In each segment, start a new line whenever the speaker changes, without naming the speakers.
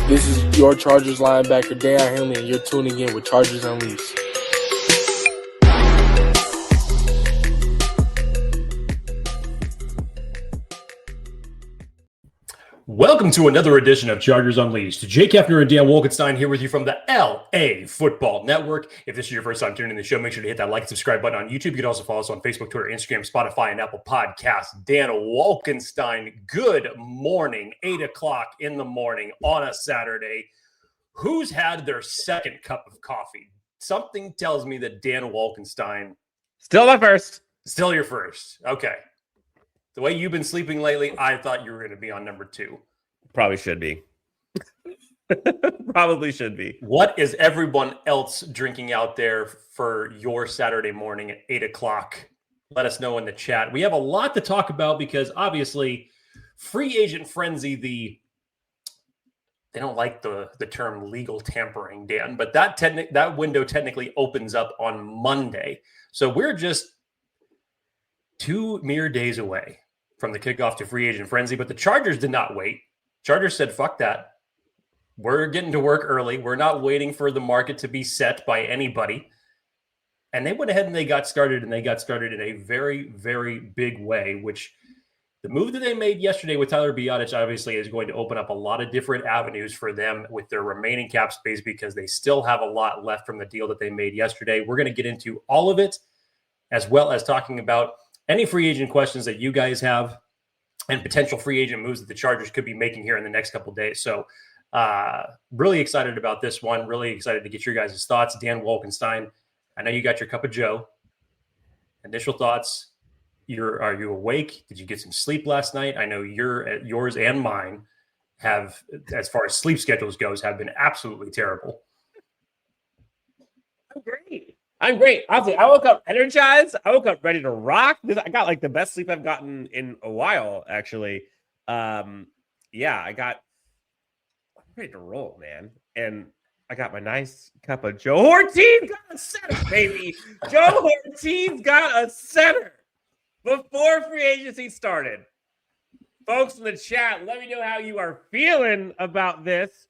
This is your Chargers linebacker, Dan Henley, and you're tuning in with Chargers Unleashed.
Welcome to another edition of Chargers Unleashed. Jake Hefner and Dan Wolkenstein here with you from the LAFB Network. If this is your first time tuning in the show, make sure to hit that like and subscribe button on YouTube. You can also follow us on Facebook, Twitter, Instagram, Spotify, and Apple Podcasts. Dan Wolkenstein, good morning. 8 o'clock in the morning on a Saturday. Who's had their second cup of coffee? Something tells me that Dan Wolkenstein...
Still my first.
Still your first. Okay. The way you've been sleeping lately, I thought you were going to be on number 2.
Probably should be. Probably should be.
What is everyone else drinking out there for your Saturday morning at 8 o'clock? Let us know in the chat. We have a lot to talk about because obviously free agent frenzy, they don't like the term legal tampering, Dan, but that window technically opens up on Monday. So we're just 2 mere days away from the kickoff to free agent frenzy, but the Chargers did not wait. Chargers said, fuck that. We're getting to work early. We're not waiting for the market to be set by anybody. And they went ahead and they got started, and they got started in a very, very big way, which the move that they made yesterday with Tyler Biadasz obviously is going to open up a lot of different avenues for them with their remaining cap space because they still have a lot left from the deal that they made yesterday. We're going to get into all of it, as well as talking about any free agent questions that you guys have and potential free agent moves that the Chargers could be making here in the next couple of days. So really excited about this one. Really excited to get your guys' thoughts. Dan Wolkenstein, I know you got your cup of joe. Initial thoughts. Are you awake? Did you get some sleep last night? I know yours and mine have, as far as sleep schedules goes, have been absolutely terrible.
I'm great. Honestly, I woke up energized. I woke up ready to rock. I got like the best sleep I've gotten in a while, actually. I'm ready to roll, man. And I got my nice cup of Joe Hortiz got a center, baby. Joe Hortiz got a center before free agency started. Folks in the chat, let me know how you are feeling about this.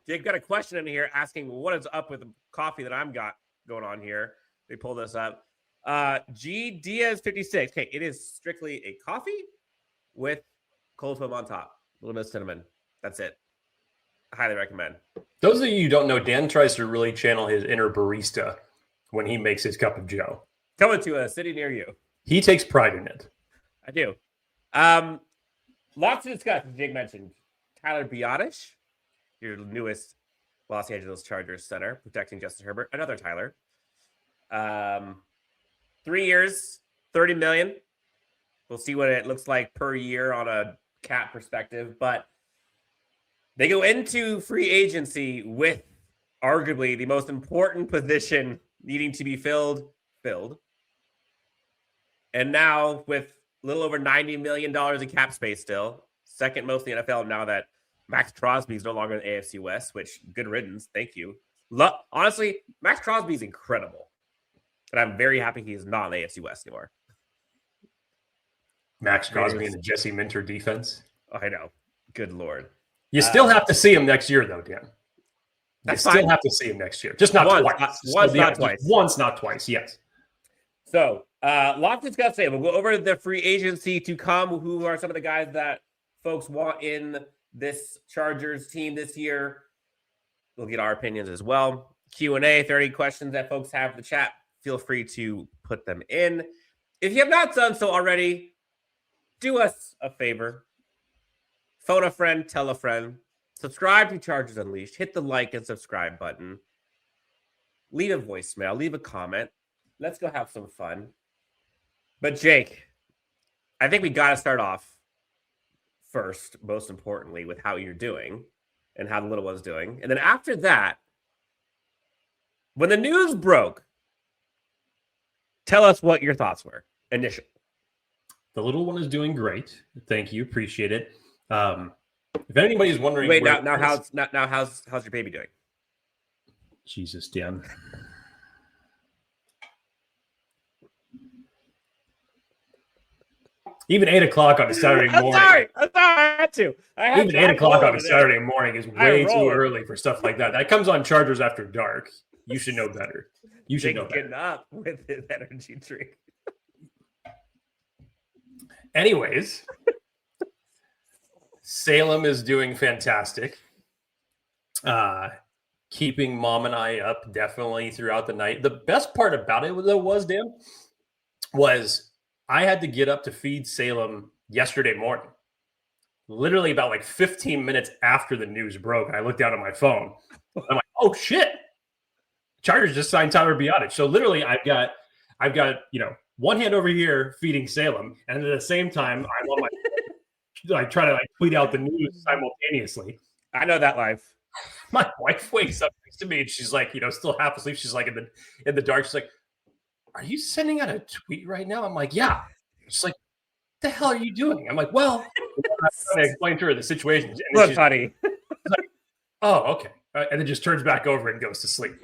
Jake got a question in here asking what is up with the coffee that I'm got going on here. They pull this up. G Diaz 56. Okay, it is strictly a coffee with cold foam on top. A little bit of cinnamon. That's it. I highly recommend.
Those of you who don't know, Dan tries to really channel his inner barista when he makes his cup of joe.
Coming to a city near you.
He takes pride in it.
I do. Lots to discuss, as Jake mentioned. Tyler Biadasz, your newest Los Angeles Chargers center, protecting Justin Herbert. Another Tyler. 3 years, $30 million. We'll see what it looks like per year on a cap perspective. But they go into free agency with arguably the most important position needing to be filled. And now with a little over $90 million in cap space still. Second most in the NFL now that Max Crosby is no longer in the AFC West, which good riddance. Thank you. Honestly, Max Crosby is incredible. But I'm very happy he is not in the AFC West anymore.
Max Crosby in the Jesse Minter defense.
Oh, I know. Good Lord.
You still have to see him next year, though, Dan. You still have to see him next year. Just not twice.
Not twice.
Once, not twice. Yes.
So, lots to discuss today. We'll go over the free agency to come. Who are some of the guys that folks want in this Chargers team this year? We'll get our opinions as well. Q&A, 30 questions that folks have in the chat. Feel free to put them in. If you have not done so already, do us a favor. Phone a friend, tell a friend. Subscribe to Chargers Unleashed. Hit the like and subscribe button. Leave a voicemail. Leave a comment. Let's go have some fun. But Jake, I think we got to start off first, most importantly, with how you're doing and how the little one's doing. And then after that, when the news broke, tell us what your thoughts were initially.
The little one is doing great. Thank you. Appreciate it. If anybody's wondering...
Wait, how's your baby doing?
Jesus, Dan. Even 8 o'clock on a Saturday morning.
I'm sorry. to.
Even 8 o'clock on a Saturday morning is way too
it.
early for stuff like that. That comes on Chargers After Dark. You should know better. You should know better.
Up with his energy drink.
Anyways, Salem is doing fantastic. Keeping Mom and I up definitely throughout the night. The best part about it, though, was I had to get up to feed Salem yesterday morning. Literally about like 15 minutes after the news broke, and I looked down at my phone. I'm like, oh shit. Chargers just signed Tyler Biadasz. So literally I've got one hand over here feeding Salem, and at the same time I'm on my try to tweet out the news simultaneously.
I know that life.
My wife wakes up next to me and she's like, still half asleep. She's like in the dark. She's like, are you sending out a tweet right now? I'm like, yeah. She's like, what the hell are you doing? I'm like, well, I'm trying to explain to her the situation. And
look, honey.
Like, oh, okay. And then just turns back over and goes to sleep.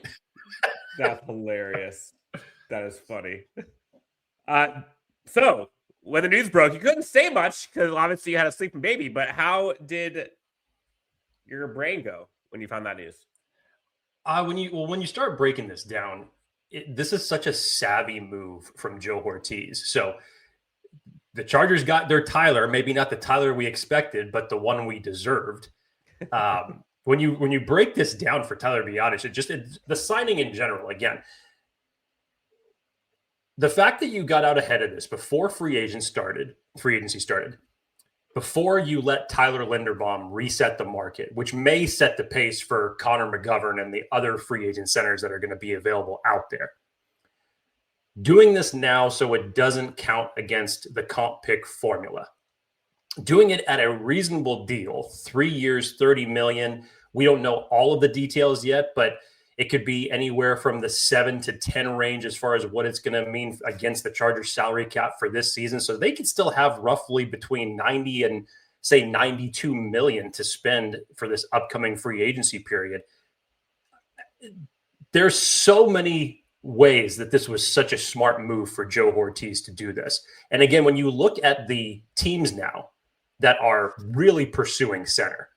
That's hilarious. That is funny. So when the news broke, you couldn't say much because obviously you had a sleeping baby, but how did your brain go when you found that news?
When you start breaking this down, this is such a savvy move from Joe Hortiz. So the Chargers got their Tyler, maybe not the Tyler we expected, but the one we deserved. When you break this down for Tyler Biadasz, the signing in general, again, the fact that you got out ahead of this before free agency started, before you let Tyler Linderbaum reset the market, which may set the pace for Connor McGovern and the other free agent centers that are going to be available out there. Doing this now so it doesn't count against the comp pick formula. Doing it at a reasonable deal, 3 years, $30 million. We don't know all of the details yet, but it could be anywhere from the 7 to 10 range as far as what it's going to mean against the Chargers salary cap for this season. So they could still have roughly between 90 and say 92 million to spend for this upcoming free agency period. There's so many ways that this was such a smart move for Joe Hortiz to do this. And again, when you look at the teams now that are really pursuing center,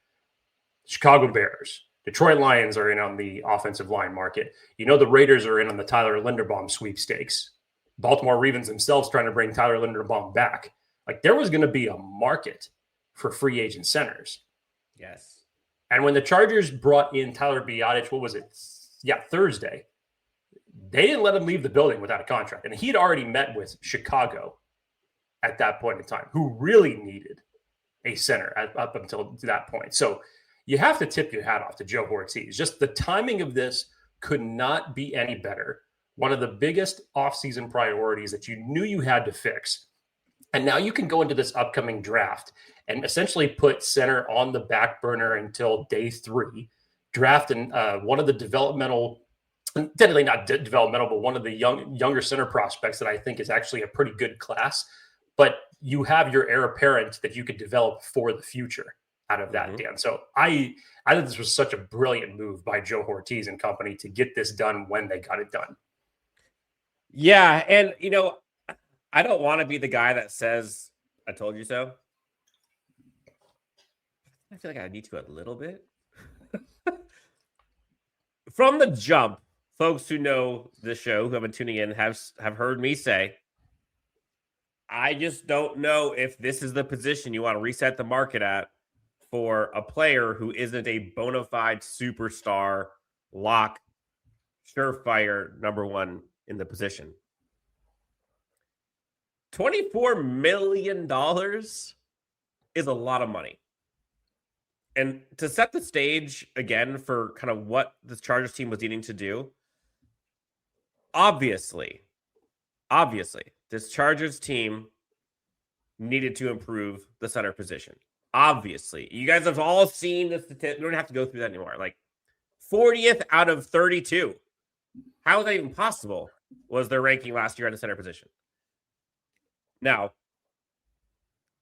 Chicago Bears, Detroit Lions are in on the offensive line market. The Raiders are in on the Tyler Linderbaum sweepstakes. Baltimore Ravens themselves trying to bring Tyler Linderbaum back. Like, there was going to be a market for free agent centers.
Yes.
And when the Chargers brought in Tyler Biadasz, what was it? Yeah, Thursday. They didn't let him leave the building without a contract. And he'd already met with Chicago at that point in time, who really needed a center up until that point. So you have to tip your hat off to Joe Hortiz. Just the timing of this could not be any better. One of the biggest offseason priorities that you knew you had to fix. And now you can go into this upcoming draft and essentially put center on the back burner until day 3, draft one of the developmental, technically not developmental, but one of the younger center prospects that I think is actually a pretty good class. But you have your heir apparent that you could develop for the future out of that, Dan. So I think this was such a brilliant move by Joe Hortiz and company to get this done when they got it done.
Yeah, and I don't want to be the guy that says, I told you so. I feel like I need to a little bit. From the jump, folks who know the show, who have been tuning in, have heard me say, I just don't know if this is the position you want to reset the market at for a player who isn't a bona fide superstar, lock, surefire number one in the position. $24 million is a lot of money. And to set the stage again for kind of what this Chargers team was needing to do, obviously, this Chargers team needed to improve the center position. Obviously, you guys have all seen the statistics. We don't have to go through that anymore. Like 40th out of 32. How is that even possible? Was their ranking last year at the center position? Now,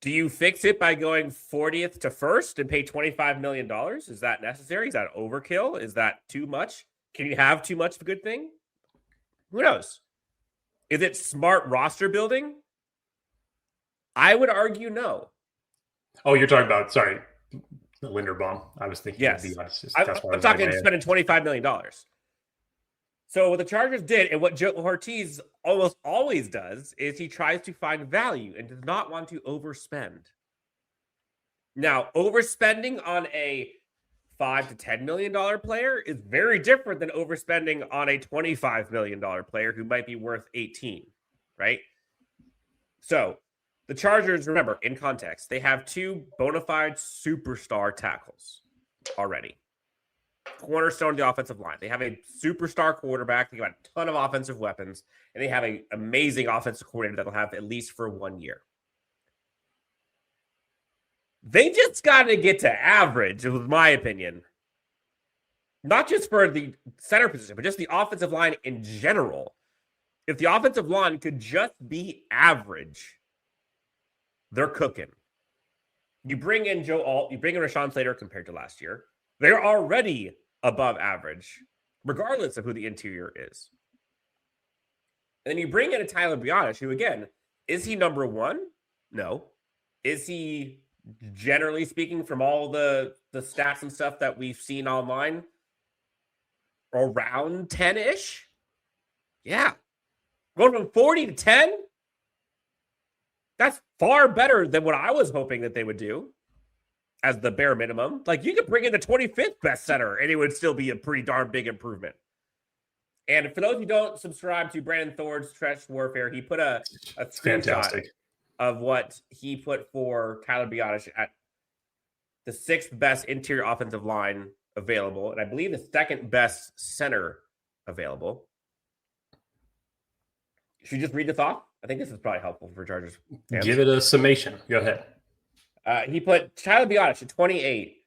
do you fix it by going 40th to 1st and pay $25 million? Is that necessary? Is that overkill? Is that too much? Can you have too much of a good thing? Who knows? Is it smart roster building? I would argue no.
Oh, you're talking about, sorry, the Linderbaum. I was thinking
Yes.
of the
I'm talking spending $25 million. So what the Chargers did, and what Joe Hortiz almost always does, is he tries to find value and does not want to overspend. Now, overspending on a $5 to $10 million player is very different than overspending on a $25 million player who might be worth 18, right? So the Chargers, remember, in context, they have two bona fide superstar tackles already. Cornerstone of the offensive line. They have a superstar quarterback. They got a ton of offensive weapons, and they have an amazing offensive coordinator that will have at least for 1 year. They just got to get to average, was my opinion. Not just for the center position, but just the offensive line in general. If the offensive line could just be average, they're cooking. You bring in Joe Alt, you bring in Rashawn Slater compared to last year. They're already above average, regardless of who the interior is. And then you bring in a Tyler Biadasz, who, again, is he number one? No. Is he, generally speaking, from all the stats and stuff that we've seen online, around 10-ish? Yeah. Going from 40 to 10? That's far better than what I was hoping that they would do as the bare minimum. Like, you could bring in the 25th best center, and it would still be a pretty darn big improvement. And for those who don't subscribe to Brandon Thorne's Stretch Warfare, he put a screenshot of what he put for Tyler Biadasz at the 6th best interior offensive line available, and I believe the 2nd best center available. Should we just read this off? I think this is probably helpful for Chargers fans.
Give it a summation. Go ahead.
He put Tyler Biadasz at 28.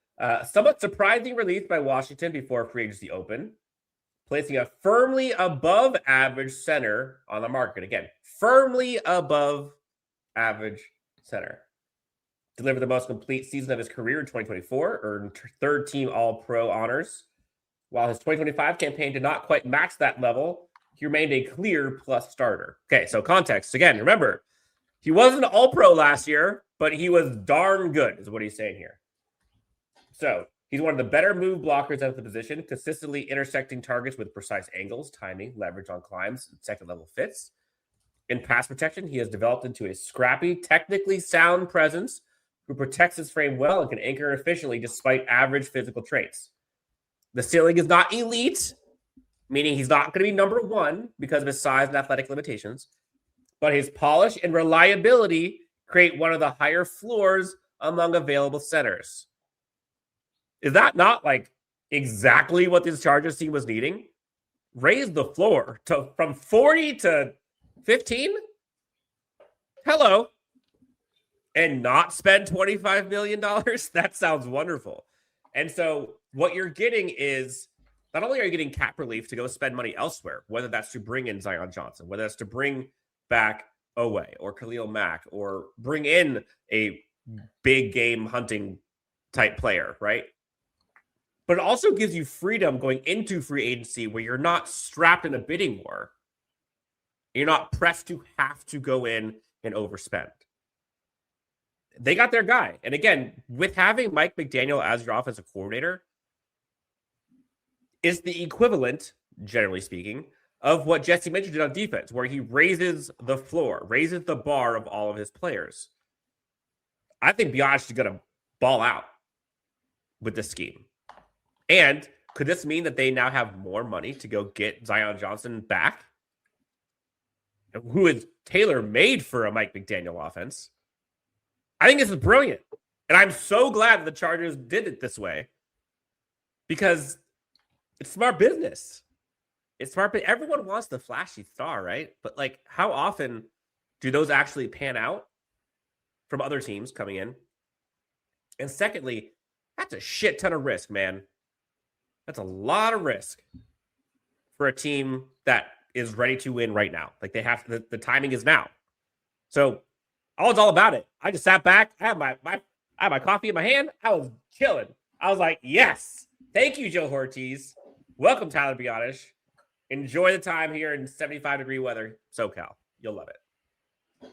Somewhat surprising release by Washington before free agency open, placing a firmly above average center on the market. Again, firmly above average center. Delivered the most complete season of his career in 2024, earned third-team All-Pro honors. While his 2025 campaign did not quite match that level, he remained a clear plus starter. Okay, so context. Again, remember, he wasn't an All-Pro last year, but he was darn good, is what he's saying here. So he's one of the better move blockers at the position, consistently intersecting targets with precise angles, timing, leverage on climbs, and second-level fits. In pass protection, he has developed into a scrappy, technically sound presence who protects his frame well and can anchor efficiently despite average physical traits. The ceiling is not elite, meaning he's not going to be number one because of his size and athletic limitations, but his polish and reliability create one of the higher floors among available centers. Is that not like exactly what this Chargers team was needing? Raise the floor from 40 to 15? Hello. And not spend $25 million? That sounds wonderful. And so what you're getting is, not only are you getting cap relief to go spend money elsewhere, whether that's to bring in Zion Johnson, whether that's to bring back Owe or Khalil Mack, or bring in a big game hunting type player, right? But it also gives you freedom going into free agency where you're not strapped in a bidding war. You're not pressed to have to go in and overspend. They got their guy. And again, with having Mike McDaniel as your offensive coordinator, is the equivalent, generally speaking, of what Jesse Mitchell did on defense, where he raises the floor, raises the bar of all of his players. I think Biadasz is going to ball out with this scheme. And could this mean that they now have more money to go get Zion Johnson back, who is tailor-made for a Mike McDaniel offense? I think this is brilliant. And I'm so glad that the Chargers did it this way, because it's smart business. It's smart. Everyone wants the flashy star, right? But like, how often do those actually pan out from other teams coming in? And secondly, that's a shit ton of risk, man. That's a lot of risk for a team that is ready to win right now. Like, they have to, the timing is now. So I was all about it. I just sat back. I had my coffee in my hand. I was chilling. I was like, yes. Thank you, Joe Hortiz. Welcome, Tyler Biadasz. Enjoy the time here in 75-degree weather, SoCal. You'll love it.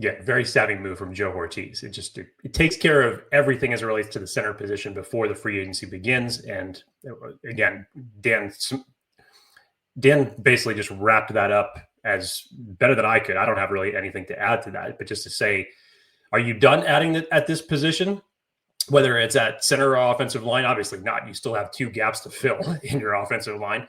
Yeah, very savvy move from Joe Hortiz. It takes care of everything as it relates to the center position before the free agency begins. And again, Dan basically just wrapped that up as better than I could. I don't have really anything to add to that, but just to say, are you done adding it at this position? Whether it's at center or offensive line, obviously not. You still have 2 gaps to fill in your offensive line.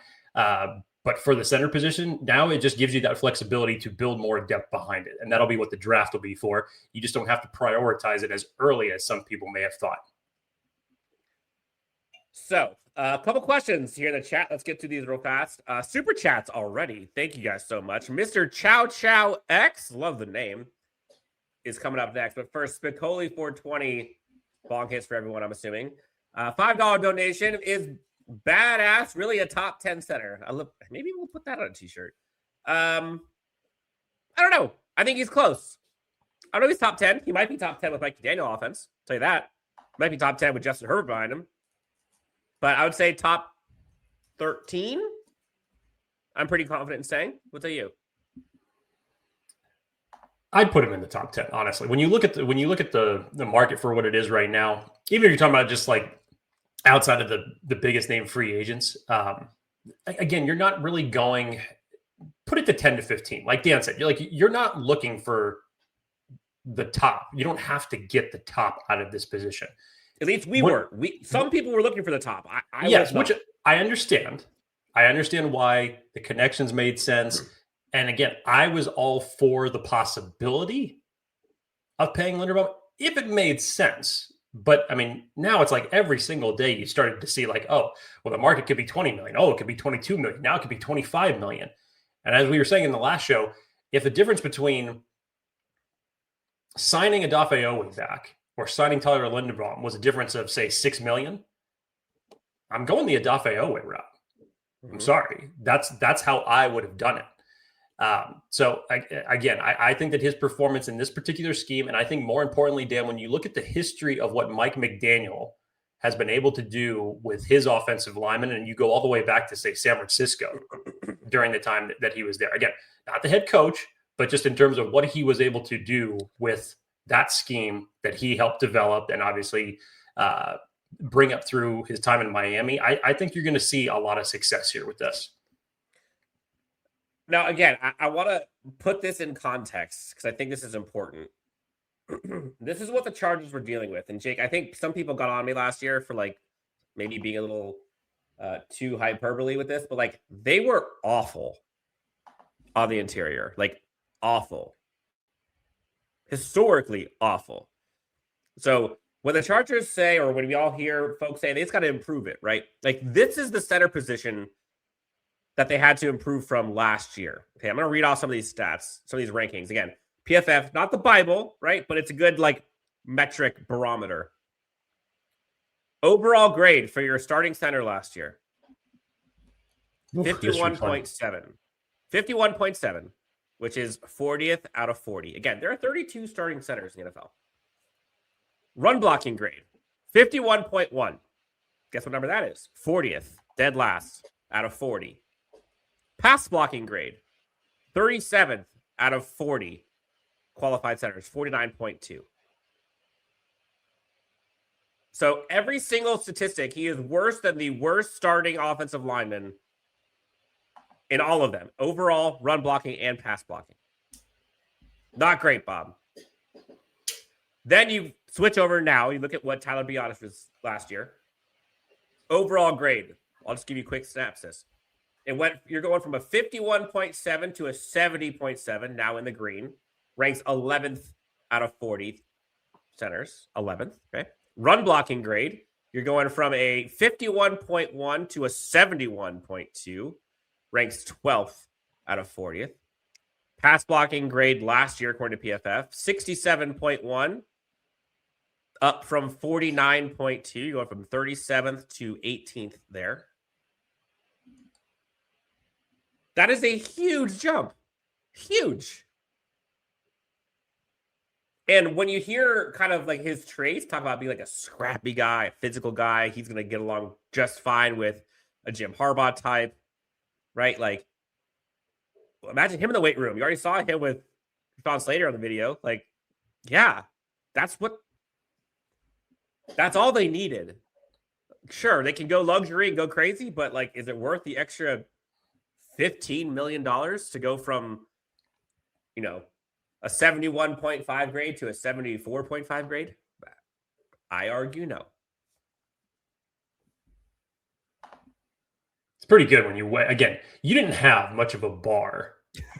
But for the center position, now it just gives you that flexibility to build more depth behind it. And that'll be what the draft will be for. You just don't have to prioritize it as early as some people may have thought.
So a couple questions here in the chat. Let's get to these real fast. Super chats already. Thank you guys so much. Mr. Chow Chow X, love the name, is coming up next. But first, Spicoli 420, bong hits for everyone, I'm assuming. $5 donation. Is Badass really a top 10 center? Maybe we'll put that on a t-shirt. I don't know. I think he's close. I don't know if he's top 10. He might be top 10 with Mike Daniel offense. I'll tell you that. Might be top 10 with Justin Herbert behind him. But I would say top 13. I'm pretty confident in saying. What say you?
I'd put him in the top 10, honestly. When you look at the market for what it is right now, even if you're talking about just like outside of the biggest name free agents, again, you're not really going, put it to 10 to 15. Like Dan said, you're not looking for the top. You don't have to get the top out of this position.
At least some people were looking for the top.
Yes, which I understand. I understand why the connections made sense. And again, I was all for the possibility of paying Linderbaum if it made sense. But I mean, now it's like every single day you started to see like, oh, well, the market could be 20 million. Oh, it could be 22 million. Now it could be 25 million. And as we were saying in the last show, if the difference between signing Odafe Oweh back or signing Tyler Linderbaum was a difference of, say, 6 million, I'm going the Odafe Oweh route. I'm sorry. That's how I would have done it. So I think that his performance in this particular scheme, and I think more importantly, Dan, when you look at the history of what Mike McDaniel has been able to do with his offensive linemen, and you go all the way back to, say, San Francisco during the time that he was there. Again, not the head coach, but just in terms of what he was able to do with that scheme that he helped develop and obviously bring up through his time in Miami. I think you're going to see a lot of success here with this.
Now, again, I want to put this in context because I think this is important. This is what the Chargers were dealing with. And Jake, I think some people got on me last year for like maybe being a little too hyperbole with this, but like they were awful on the interior, like awful, historically awful. So when the Chargers say, or when we all hear folks say they just got to improve it, right? Like this is the center position that they had to improve from last year. Okay, I'm going to read off some of these stats, some of these rankings. Again, PFF, not the Bible, right? But it's a good like metric barometer. Overall grade for your starting center last year, 51.7. 51.7, which is 40th out of 40. Again, there are 32 starting centers in the NFL. Run blocking grade, 51.1. Guess what number that is? 40th, dead last out of 40. Pass blocking grade, 37th out of 40 qualified centers, 49.2. So every single statistic, he is worse than the worst starting offensive lineman in all of them. Overall, run blocking and pass blocking. Not great, Bob. Then you switch over now. You look at what Tyler Biadasz was last year. Overall grade. I'll just give you a quick synopsis. You're going from a 51.7 to a 70.7, now in the green. Ranks 11th out of 40 centers. 11th, okay? Run blocking grade, you're going from a 51.1 to a 71.2. Ranks 12th out of 40th. Pass blocking grade last year, according to PFF, 67.1. Up from 49.2. You're going from 37th to 18th there. That is a huge jump. Huge. And when you hear kind of like his traits, talk about being like a scrappy guy, a physical guy, he's going to get along just fine with a Jim Harbaugh type, right? Like, imagine him in the weight room. You already saw him with Sean Slater on the video. Like, yeah, that's all they needed. Sure, they can go luxury and go crazy, but like, is it worth the extra $15 million to go from, a 71.5 grade to a 74.5 grade? I argue no.
It's pretty good when you didn't have much of a bar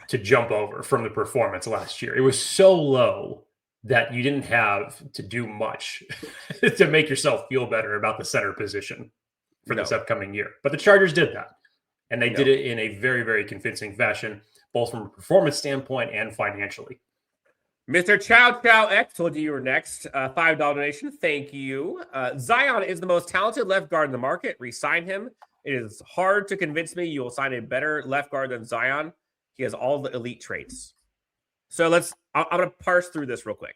to jump over from the performance last year. It was so low that you didn't have to do much to make yourself feel better about the center position for this upcoming year. But the Chargers did that, and they did it in a very, very convincing fashion, both from a performance standpoint and financially.
Mr. Chow Chow X told you were next. $5 donation. Thank you. Zion is the most talented left guard in the market. Resign him. It is hard to convince me you will sign a better left guard than Zion. He has all the elite traits. So I'm going to parse through this real quick.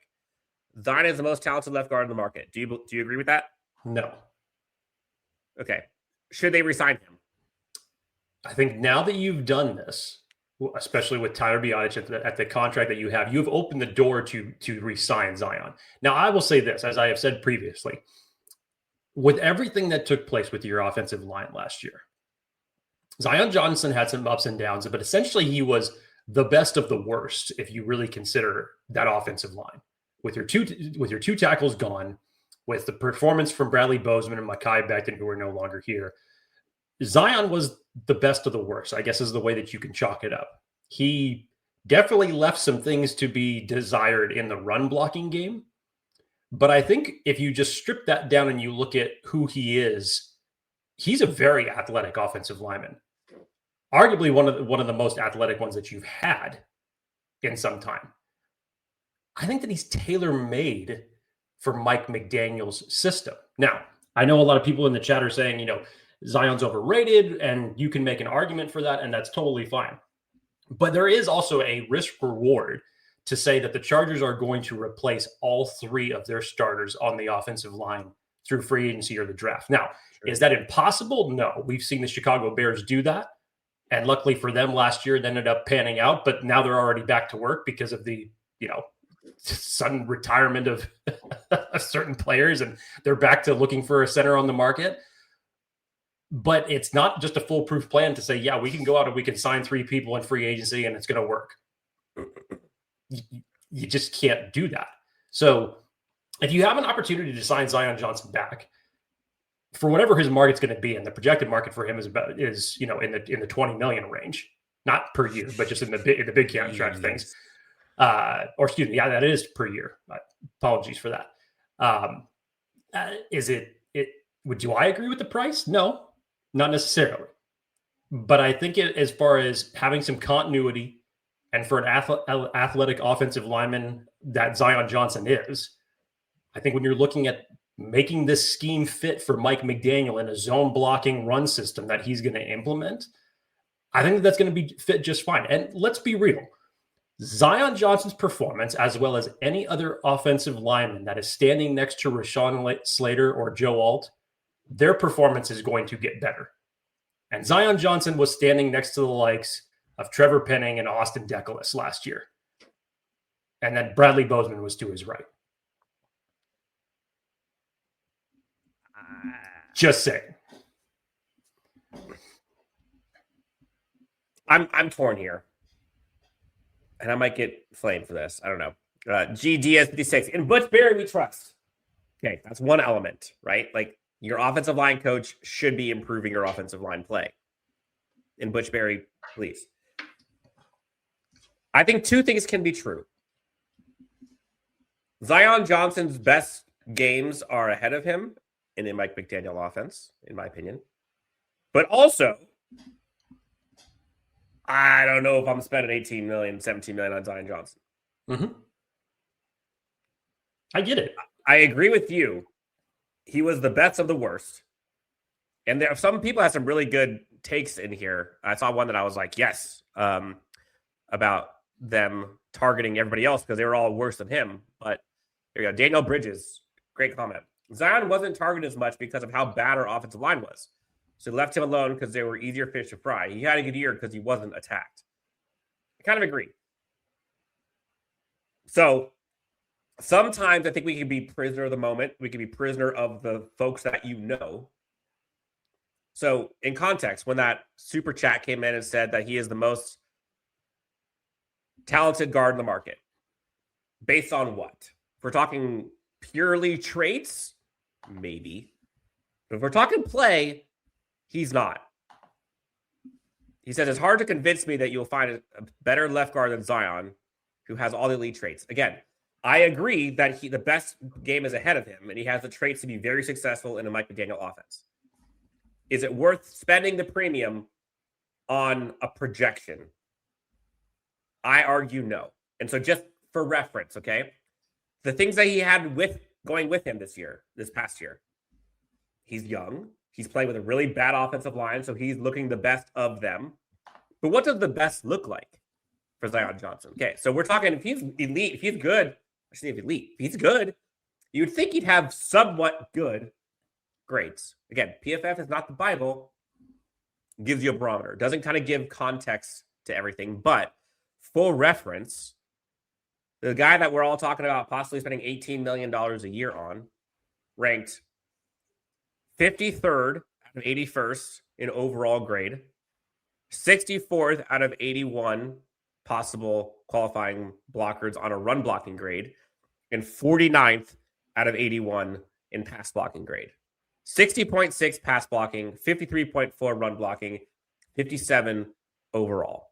Zion is the most talented left guard in the market. Do you agree with that?
No.
Okay. Should they resign him?
I think now that you've done this, especially with Tyler Biadasz at the contract that you've opened the door to re-sign Zion. Now, I will say this, as I have said previously, with everything that took place with your offensive line last year, Zion Johnson had some ups and downs, but essentially he was the best of the worst if you really consider that offensive line. With your two tackles gone, with the performance from Bradley Bozeman and Mekhi Becton, who are no longer here, Zion was the best of the worst, I guess is the way that you can chalk it up. He definitely left some things to be desired in the run blocking game. But I think if you just strip that down and you look at who he is, he's a very athletic offensive lineman. Arguably one of the most athletic ones that you've had in some time. I think that he's tailor-made for Mike McDaniel's system. Now, I know a lot of people in the chat are saying, Zion's overrated, and you can make an argument for that, and that's totally fine. But there is also a risk reward to say that the Chargers are going to replace all three of their starters on the offensive line through free agency or the draft. Now, Is that impossible? No. We've seen the Chicago Bears do that. And luckily for them, last year it ended up panning out, but now they're already back to work because of the, sudden retirement of certain players, and they're back to looking for a center on the market. But it's not just a foolproof plan to say, yeah, we can go out and we can sign three people in free agency and it's going to work. You just can't do that. So if you have an opportunity to sign Zion Johnson back for whatever his market's going to be, and the projected market for him is in the 20 million range, not per year, but just in the big contract things. That is per year. Apologies for that. Do I agree with the price? No, not necessarily. But I think as far as having some continuity, and for an athletic offensive lineman that Zion Johnson is, I think when you're looking at making this scheme fit for Mike McDaniel in a zone blocking run system that he's going to implement, I think that's going to be fit just fine. And let's be real. Zion Johnson's performance, as well as any other offensive lineman that is standing next to Rashawn Slater or Joe Alt, their performance is going to get better. And Zion Johnson was standing next to the likes of Trevor Penning and Austin Deculus last year. And then Bradley Bozeman was to his right. Just saying.
I'm torn here. And I might get flamed for this. I don't know. GDS56. In Butch Berry, we trust. Okay, that's one element, right? Like, your offensive line coach should be improving your offensive line play. In Butch Berry, please. I think two things can be true. Zion Johnson's best games are ahead of him in the Mike McDaniel offense, in my opinion. But also, I don't know if I'm spending 18 million, 17 million on Zion Johnson.
Mm-hmm. I get it.
I agree with you. He was the best of the worst. And there some people have some really good takes in here. I saw one that I was like, yes, about them targeting everybody else because they were all worse than him. But there you go. Daniel Bridges, great comment. Zion wasn't targeted as much because of how bad our offensive line was. So left him alone because they were easier fish to fry. He had a good year because he wasn't attacked. I kind of agree. So sometimes I think we can be prisoner of the moment. We can be prisoner of the folks that you know. So in context, when that super chat came in and said that he is the most talented guard in the market, based on what? If we're talking purely traits, maybe. But if we're talking play, he's not. He says, it's hard to convince me that you'll find a better left guard than Zion, who has all the elite traits. Again, I agree that the best game is ahead of him, and he has the traits to be very successful in a Mike McDaniel offense. Is it worth spending the premium on a projection? I argue no. And so just for reference, okay, the things that he had going with him this past year, he's young. He's playing with a really bad offensive line, so he's looking the best of them. But what does the best look like for Zion Johnson? Okay, so we're talking if he's elite, if he's good, I shouldn't say elite, if he's good, you would think he'd have somewhat good grades. Again, PFF is not the Bible. It gives you a barometer. Doesn't kind of give context to everything, but full reference, the guy that we're all talking about possibly spending $18 million a year on, ranked 53rd out of 81st in overall grade, 64th out of 81 possible qualifying blockers on a run blocking grade, and 49th out of 81 in pass blocking grade. 60.6 pass blocking, 53.4 run blocking, 57 overall.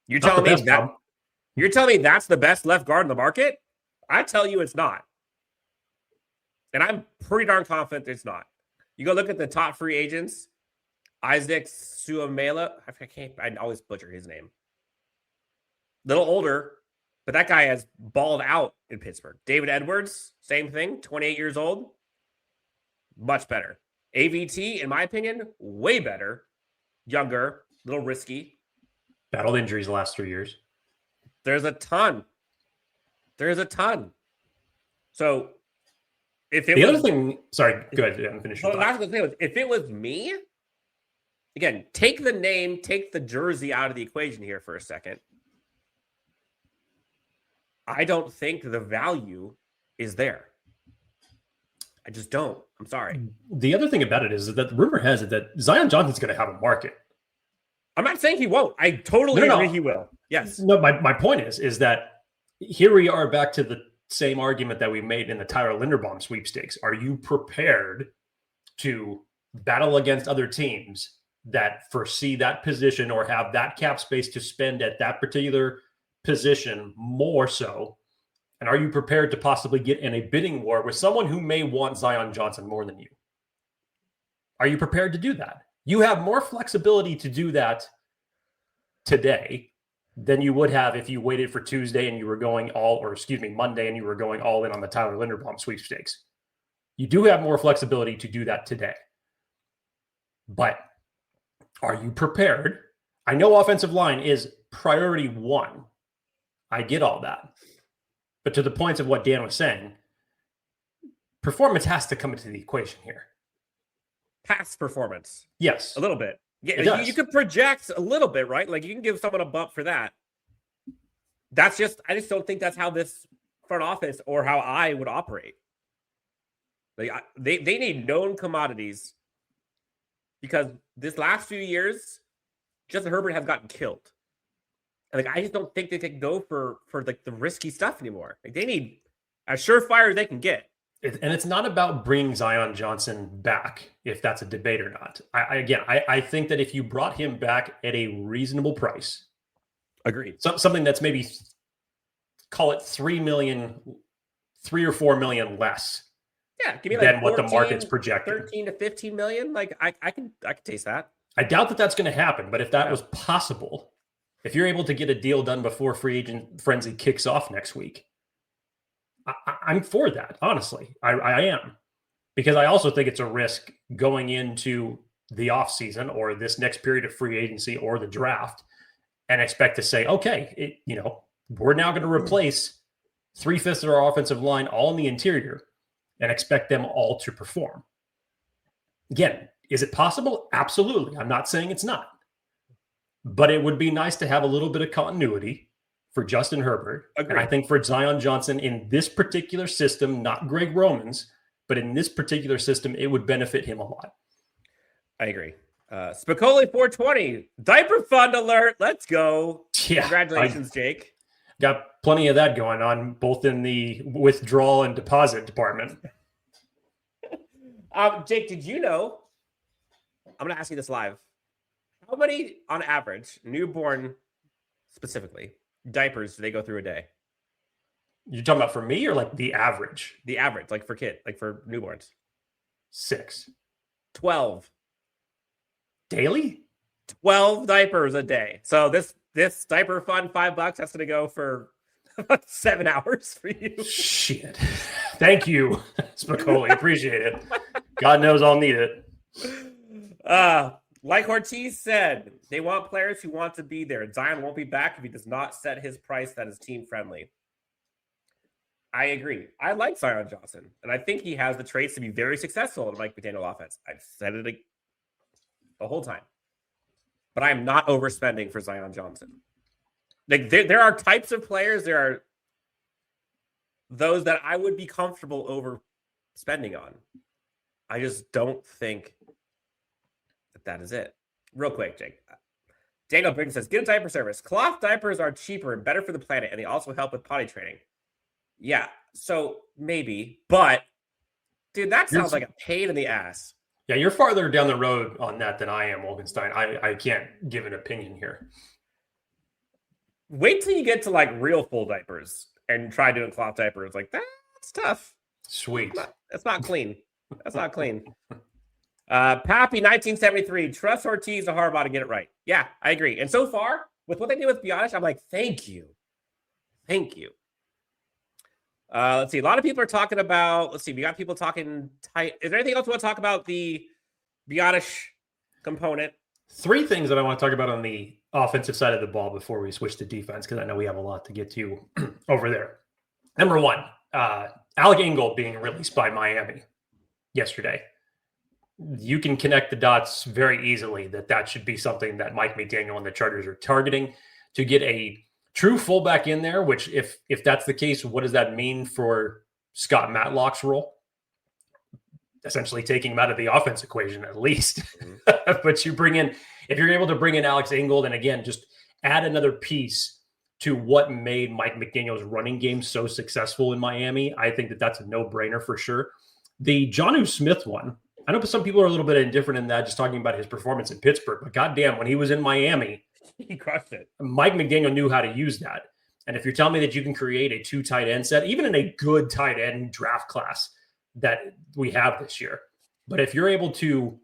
You're telling me that's the best left guard in the market? I tell you it's not. And I'm pretty darn confident it's not. You go look at the top free agents. Isaac Suomela. I always butcher his name. Little older, but that guy has balled out in Pittsburgh. David Edwards, same thing, 28 years old. Much better. AVT, in my opinion, way better. Younger, little risky.
Battled injuries the last 3 years.
There's a ton. So if it
other thing, sorry, go ahead. I'm finishing.
The last thing was, if it was me, again, take the name, take the jersey out of the equation here for a second. I don't think the value is there. I just don't. I'm sorry.
The other thing about it is that the rumor has it that Zion Johnson's going to have a market.
I'm not saying he won't. I totally agree he will. Yes.
No, my point is that here we are back to the same argument that we made in the Tyler Linderbaum sweepstakes. Are you prepared to battle against other teams that foresee that position or have that cap space to spend at that particular position more so? And are you prepared to possibly get in a bidding war with someone who may want Zion Johnson more than you? Are you prepared to do that? You have more flexibility to do that today than you would have if you waited for Tuesday and you were going Monday and you were going all in on the Tyler Linderbaum sweepstakes. You do have more flexibility to do that today. But are you prepared? I know offensive line is priority one. I get all that. But to the points of what Dan was saying, performance has to come into the equation here.
Past performance.
Yes.
A little bit. Yeah, you could project a little bit, right? Like you can give someone a bump for that. I just don't think that's how this front office or how I would operate. Like they need known commodities because this last few years, Justin Herbert has gotten killed. And like I just don't think they can go for like the risky stuff anymore. Like they need as surefire as they can get.
And it's not about bringing Zion Johnson back, if that's a debate or not. I think that if you brought him back at a reasonable price,
agreed.
Something that's maybe call it $3 or $4 million less.
Yeah, give me like
than what the market's projecting.
13 to 15 million. Like I can taste that.
I doubt that that's going to happen, but if that was possible, if you're able to get a deal done before free agent frenzy kicks off next week, I'm for that, honestly. I am. Because I also think it's a risk going into the offseason or this next period of free agency or the draft and expect to say, okay, we're now going to replace 3/5 of our offensive line all in the interior and expect them all to perform. Again, is it possible? Absolutely. I'm not saying it's not. But it would be nice to have a little bit of continuity for Justin Herbert.
Agreed.
And I think for Zion Johnson in this particular system, not Greg Roman's, but in this particular system, it would benefit him a lot.
I agree. Spicoli 420 diaper fund alert. Let's go.
Yeah,
Congratulations, Jake.
Got plenty of that going on, both in the withdrawal and deposit department.
Jake, did you know? I'm going to ask you this live. How many, on average, newborn specifically, diapers do they go through a day?
You're talking about for me or like the average?
The average, like for for newborns.
6.
12.
Daily?
12 diapers a day. So this diaper fund, $5, has to go for 7 hours for you.
Shit. Thank you, Spicoli. Appreciate it. God knows I'll need it.
Like Hortiz said, they want players who want to be there. Zion won't be back if he does not set his price that is team friendly. I agree. I like Zion Johnson, and I think he has the traits to be very successful in Mike McDaniel offense. I've said it the whole time. But I'm not overspending for Zion Johnson. Like there are types of players, there are those that I would be comfortable overspending on. I just don't think that is it. Real quick, Jake. Daniel Briggs says, get a diaper service. Cloth diapers are cheaper and better for the planet, and they also help with potty training. Yeah, so maybe, but dude, that sounds like a pain in the ass.
Yeah, you're farther down the road on that than I am, Wolkenstein. I can't give an opinion here.
Wait till you get to like real full diapers and try doing cloth diapers. Like that's tough.
Sweet.
That's not clean. That's not clean. Pappy 1973. Trust Hortiz and Harbaugh to get it right. Yeah, I agree. And so far, with what they did with Biadasz, I'm like, thank you. Thank you. Let's see. A lot of people are talking about, we got people talking tight. Is there anything else you want to talk about the Biadasz component?
3 things that I want to talk about on the offensive side of the ball before we switch to defense, because I know we have a lot to get to over there. Number 1, Alec Ingold being released by Miami yesterday. You can connect the dots very easily that should be something that Mike McDaniel and the Chargers are targeting to get a true fullback in there, which if that's the case, what does that mean for Scott Matlock's role? Essentially taking him out of the offense equation at least. Mm-hmm. But if you're able to bring in Alex Ingold and again, just add another piece to what made Mike McDaniel's running game so successful in Miami, I think that's a no-brainer for sure. The Jonnu Smith one, I know some people are a little bit indifferent in that, just talking about his performance in Pittsburgh, but goddamn, when he was in Miami,
he crushed it.
Mike McDaniel knew how to use that. And if you're telling me that you can create a 2 tight end set, even in a good tight end draft class that we have this year, but if you're able to,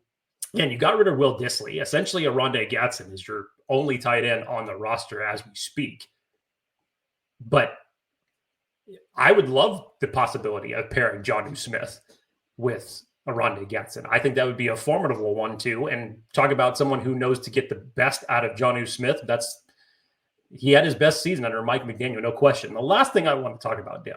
again, you got rid of Will Dissly, essentially Rondé Gatson is your only tight end on the roster as we speak. But I would love the possibility of pairing Jonnu Smith with Rondé Gatson. I think that would be a formidable one too. And talk about someone who knows to get the best out of Jonnu Smith. He had his best season under Mike McDaniel, no question. The last thing I want to talk about, Dan,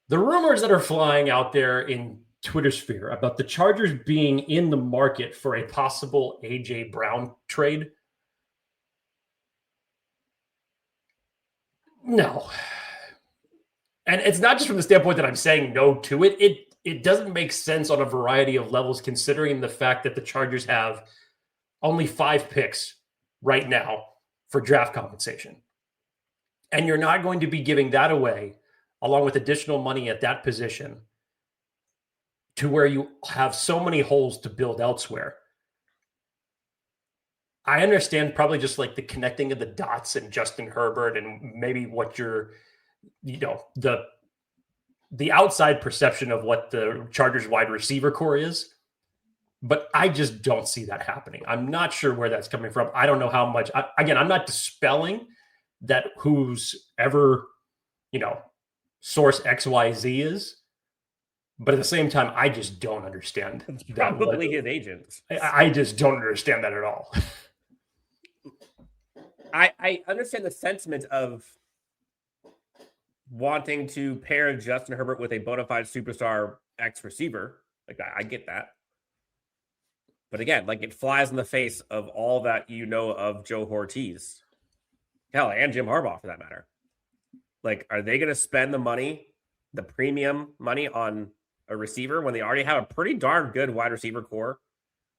the rumors that are flying out there in Twitter sphere about the Chargers being in the market for a possible A.J. Brown trade. No. And it's not just from the standpoint that I'm saying no to it. It doesn't make sense on a variety of levels, considering the fact that the Chargers have only 5 picks right now for draft compensation. And you're not going to be giving that away, along with additional money at that position, to where you have so many holes to build elsewhere. I understand probably just like the connecting of the dots and Justin Herbert and maybe what the outside perception of what the Chargers wide receiver core is, but I just don't see that happening. I'm not sure where that's coming from. I don't know how much, I'm not dispelling that who's ever, source XYZ is, but at the same time, I just don't understand.
It's probably his agent.
I just don't understand that at all.
I understand the sentiment of wanting to pair Justin Herbert with a bona fide superstar X receiver. Like, I get that. But again, like, it flies in the face of all that of Joe Hortiz. Hell, and Jim Harbaugh for that matter. Like, are they going to spend the premium money on a receiver when they already have a pretty darn good wide receiver core?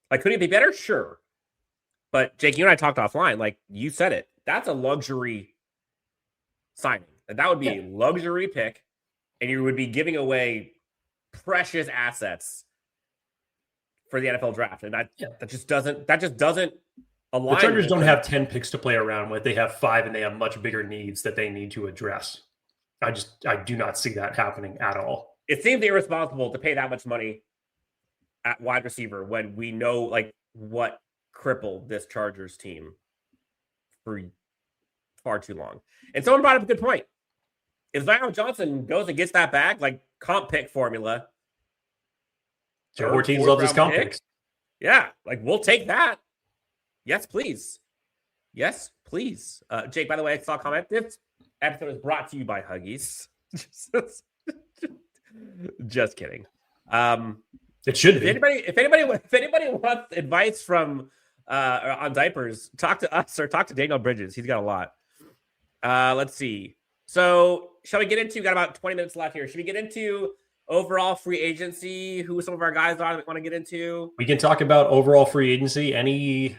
Like, could it be better? Sure. But Jake, you and I talked offline. Like you said it, that's a luxury signing. That would be a luxury pick, and you would be giving away precious assets for the NFL draft, and that just doesn't align.
The Chargers don't have 10 picks to play around with. They have 5, and they have much bigger needs that they need to address. I do not see that happening at all.
It seems irresponsible to pay that much money at wide receiver when we know like what crippled this Chargers team for far too long. And someone brought up a good point. If Zion Johnson goes and gets that bag, like comp pick formula,
Joe Hortiz loves his comp picks.
Yeah, like we'll take that. Yes, please. Yes, please. Jake, by the way, I saw a comment. This episode is brought to you by Huggies. Just kidding.
It should be.
If anybody wants advice from on diapers, talk to us or talk to Daniel Bridges. He's got a lot. Let's see. So, shall we get into? We've got about 20 minutes left here. Should we get into overall free agency? Who some of our guys are that we want to get into?
We can talk about overall free agency. Any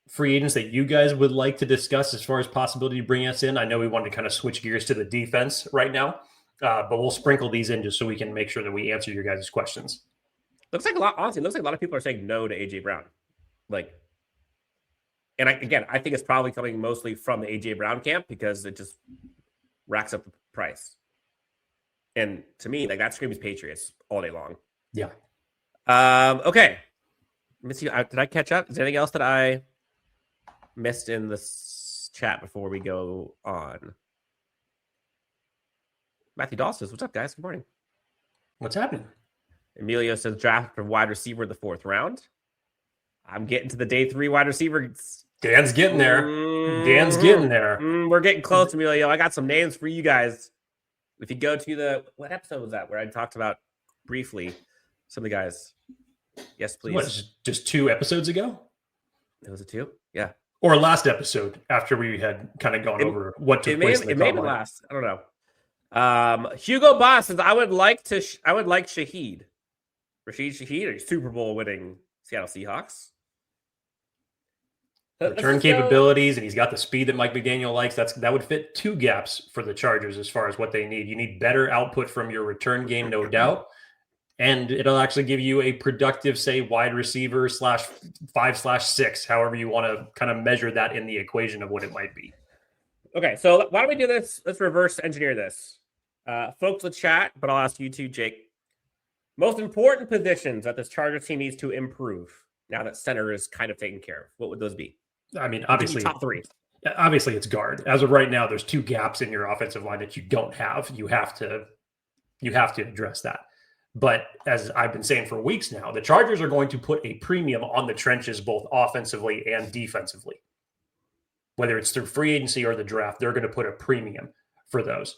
free agents that you guys would like to discuss as far as possibility to bring us in? I know we wanted to kind of switch gears to the defense right now, but we'll sprinkle these in just so we can make sure that we answer your guys' questions.
Looks like a lot of people are saying no to AJ Brown. And I think it's probably coming mostly from the AJ Brown camp because it just racks up the price. And to me, like that screams Patriots all day long.
Yeah.
Okay. Let me see. Did I catch up? Is there anything else that I missed in this chat before we go on? Matthew Dahl says, "What's up, guys? Good morning."
What's happening?
Emilio says, "Draft for wide receiver in the 4th round." I'm getting to the day 3 wide receiver.
Dan's getting there. Dan's getting there.
We're getting close, Emilio. I got some names for you guys. If you go to what episode was that where I talked about briefly some of the guys? Yes, please.
What, just 2 episodes ago?
It was a 2? Yeah.
Or last episode after we had kind of gone over what took place in the
combine. It may be last. I don't know. Hugo Boss says, I would like Rashid Shaheed, a Super Bowl winning Seattle Seahawks.
Return capabilities, and he's got the speed that Mike McDaniel likes. That would fit 2 gaps for the Chargers as far as what they need. You need better output from your return game, no doubt. And it'll actually give you a productive, say, wide receiver /5/6, however you want to kind of measure that in the equation of what it might be.
Okay, so why don't we do this? Let's reverse engineer this. Folks, let's chat, but I'll ask you too, Jake. Most important positions that this Chargers team needs to improve now that center is kind of taken care of. What would those be?
I mean, obviously,
top 3.
Obviously, it's guard. As of right now, there's 2 gaps in your offensive line that you don't have. You have to address that. But as I've been saying for weeks now, the Chargers are going to put a premium on the trenches, both offensively and defensively. Whether it's through free agency or the draft, they're going to put a premium for those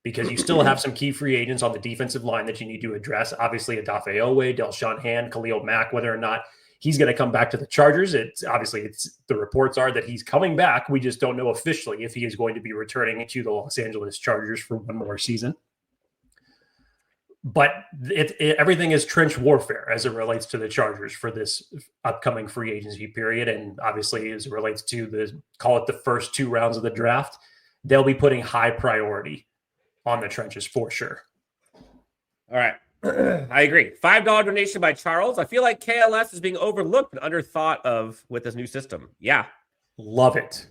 because you still have some key free agents on the defensive line that you need to address. Obviously, Odafe Owe, Delshawn Hand, Khalil Mack, whether or not he's going to come back to the Chargers. The reports are that he's coming back. We just don't know officially if he is going to be returning to the Los Angeles Chargers for one more season. But everything is trench warfare as it relates to the Chargers for this upcoming free agency period. And obviously, as it relates to the first 2 rounds of the draft, they'll be putting high priority on the trenches for sure.
All right. I agree. $5 donation by Charles. I feel like KLS is being overlooked and underthought of with this new system. Yeah.
Love it.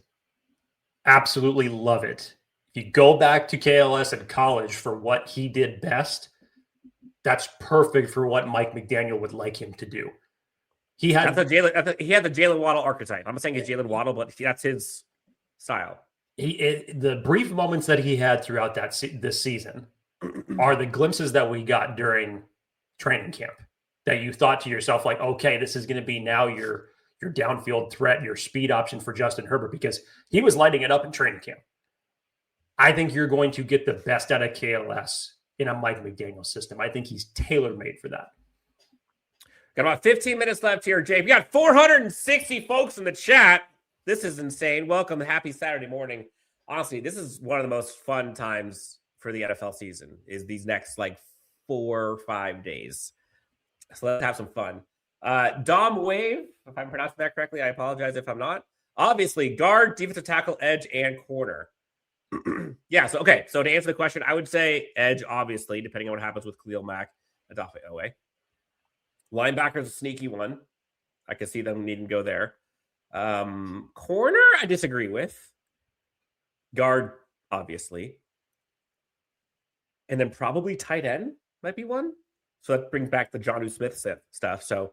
Absolutely love it. If you go back to KLS in college for what he did best, that's perfect for what Mike McDaniel would like him to do. He had the
Jalen Waddle archetype. I'm not saying it's Jalen Waddle, but that's his style.
The brief moments that he had throughout this season are the glimpses that we got during training camp that you thought to yourself, like, okay, this is going to be now your downfield threat, your speed option for Justin Herbert, because he was lighting it up in training camp. I think you're going to get the best out of KLS in a Mike McDaniel system. I think he's tailor-made for that.
Got about 15 minutes left here, Jay. We got 460 folks in the chat. This is insane. Welcome. Happy Saturday morning. honestly, this is one of the most fun times for the NFL season is these next like 4 or 5 days. So let's have some fun. Dom Wave, if I'm pronouncing that correctly, I apologize if I'm not. Obviously, guard, defensive tackle, edge, and corner. Yeah, so okay. So to answer the question, I would say edge, obviously, depending on what happens with Khalil Mack, Adafe Owe. Linebacker's a sneaky one. I can see them needing to go there. Corner, I disagree with. Guard, obviously. And then probably tight end might be one. So that brings back the Jonnu Smith stuff. So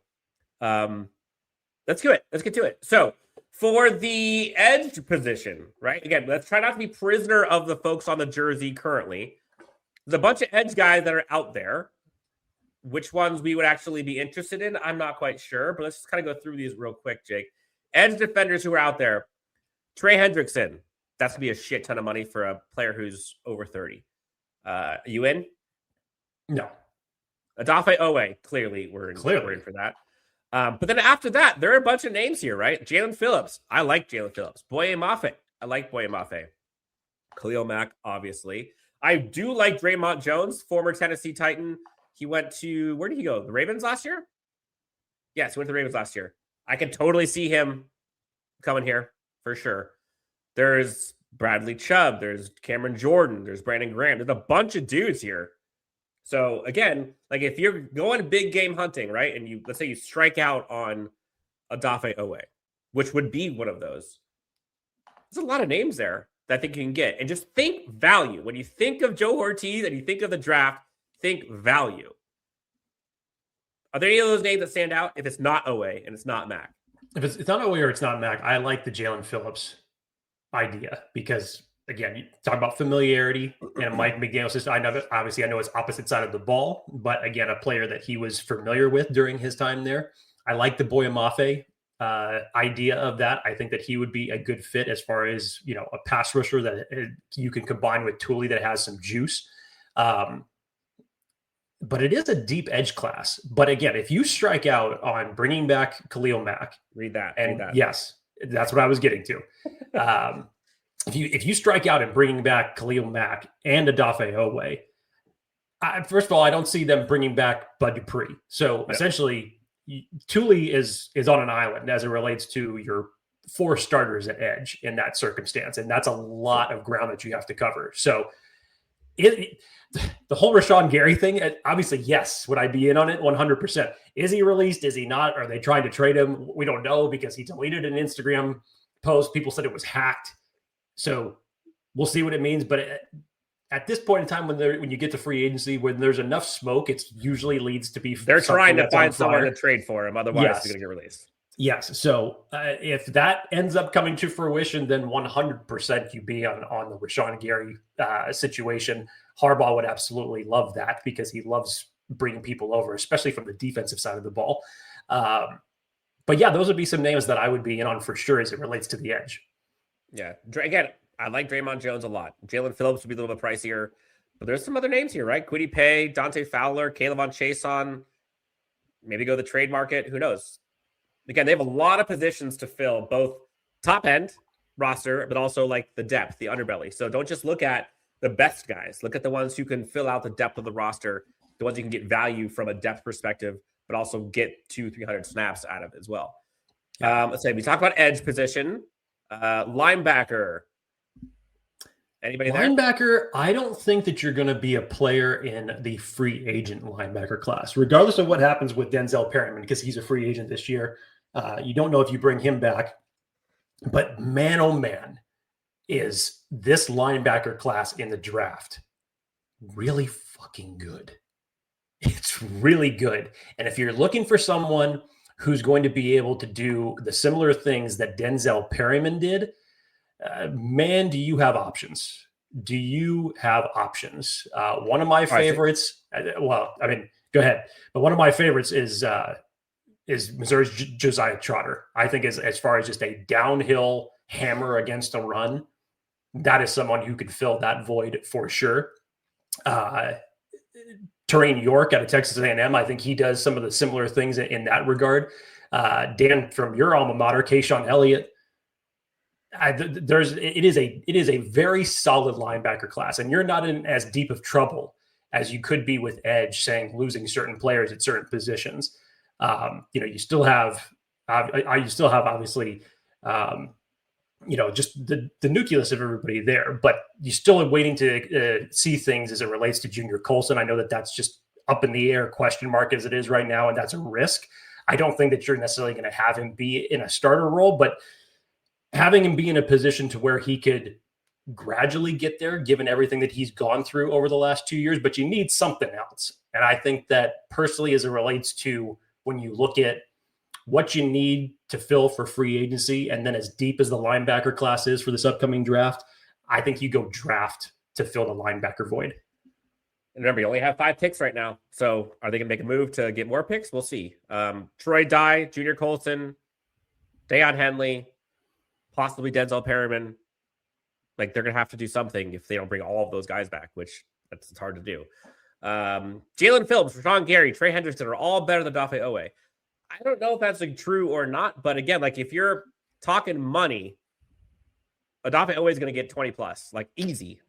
let's do it. Let's get to it. So for the edge position, right? Again, let's try not to be prisoner of the folks on the jersey currently. There's a bunch of edge guys that are out there. Which ones we would actually be interested in, I'm not quite sure. But let's just kind of go through these real quick, Jake. Edge defenders who are out there. Trey Hendrickson. That's going to be a shit ton of money for a player who's over 30. You in?
No.
Adafe Owe, clearly we're in for that. But then after that, there are a bunch of names here, right? Jalen Phillips. I like Jalen Phillips. Boye Mafe. I like Boye Mafe. Khalil Mack, obviously. I do like Draymond Jones, former Tennessee Titan. He went to, where did he go? The Ravens last year? Yes, he went to the Ravens last year. I can totally see him coming here for sure. There's Bradley Chubb. There's Cameron Jordan. There's Brandon Graham. There's a bunch of dudes here. So again, like if you're going big game hunting, right? And you, let's say you strike out on Adafe Owe, which would be one of those. There's a lot of names there that I think you can get. And just think value. When you think of Joe Hortiz and you think of the draft, think value. Are there any of those names that stand out if it's not Owe and it's not Mac?
If it's not Owe or it's not Mac, I like the Jalen Phillips idea because, again, you talk about familiarity and Mike McDaniel's system. I know, obviously, I know it's opposite side of the ball, but again, a player that he was familiar with during his time there. I like the Boye Mafe idea of that. I think that he would be a good fit as far as, you know, a pass rusher that you can combine with Thule that has some juice. But it is a deep edge class. But again, if you strike out on bringing back Khalil Mack,
read that.
Yes, that's what I was getting to. If you strike out and bringing back Khalil Mack and Adafe Owe, first of all, I don't see them bringing back Bud Dupree. So essentially, Thule is on an island as it relates to your 4 starters at edge in that circumstance, and that's a lot of ground that you have to cover. So the whole Rashawn Gary thing, obviously, yes. Would I be in on it? 100%. Is he released? Is he not? Are they trying to trade him? We don't know because he deleted an Instagram post. People said it was hacked. So we'll see what it means. But at this point in time, when you get to free agency, when there's enough smoke, it usually leads to be.
They're trying to find someone to trade for him. Otherwise, he's going to get released.
Yes. So if that ends up coming to fruition, then 100% you be on the Rashawn Gary situation. Harbaugh would absolutely love that because he loves bringing people over, especially from the defensive side of the ball. But yeah, those would be some names that I would be in on for sure as it relates to the edge.
Yeah. Again, I like Draymond Jones a lot. Jalen Phillips would be a little bit pricier, but there's some other names here, right? Kwity Paye, Dante Fowler, Caleb Chason. Maybe go the trade market. Who knows? Again, they have a lot of positions to fill, both top end roster, but also like the depth, the underbelly. So don't just look at the best guys. Look at the ones who can fill out the depth of the roster, the ones you can get value from a depth perspective, but also get 200-300 snaps out of it as well. Let's say we talk about edge position, linebacker. Anybody there?
Linebacker, I don't think that you're going to be a player in the free agent linebacker class, regardless of what happens with Denzel Perryman, because he's a free agent this year. You don't know if you bring him back. But man, oh man, is this linebacker class in the draft really fucking good. It's really good. And if you're looking for someone who's going to be able to do the similar things that Denzel Perryman did, man, do you have options? Do you have options? One of my favorites, well, I mean, go ahead. But one of my favorites is Missouri's Josiah Trotter. I think as far as just a downhill hammer against a run, that is someone who could fill that void for sure. Terrain York out of Texas A&M, I think he does some of the similar things in that regard. Dan, from your alma mater, Kayshawn Elliott, it is a very solid linebacker class, and you're not in as deep of trouble as you could be with edge, saying losing certain players at certain positions. You still have obviously, just the nucleus of everybody there, but you're still waiting to see things as it relates to Junior Colson. I know that that's just up in the air question mark as it is right now, and that's a risk. I don't think that you're necessarily going to have him be in a starter role, but having him be in a position to where he could gradually get there, given everything that he's gone through over the last 2 years, but you need something else. And I think that personally, as it relates to when you look at what you need to fill for free agency, and then as deep as the linebacker class is for this upcoming draft, I think you go draft to fill the linebacker void.
And remember, you only have 5 picks right now. So are they going to make a move to get more picks? We'll see. Troy Dye, Junior Colson, Deion Henley, possibly Denzel Perryman. Like, they're going to have to do something if they don't bring all of those guys back, which it's hard to do. Jalen Phillips, Rashawn Gary, Trey Hendrickson are all better than Odafe Owe. I don't know if that's true or not, but again, like if you're talking money, Odafe Owe is going to get 20 plus, like easy.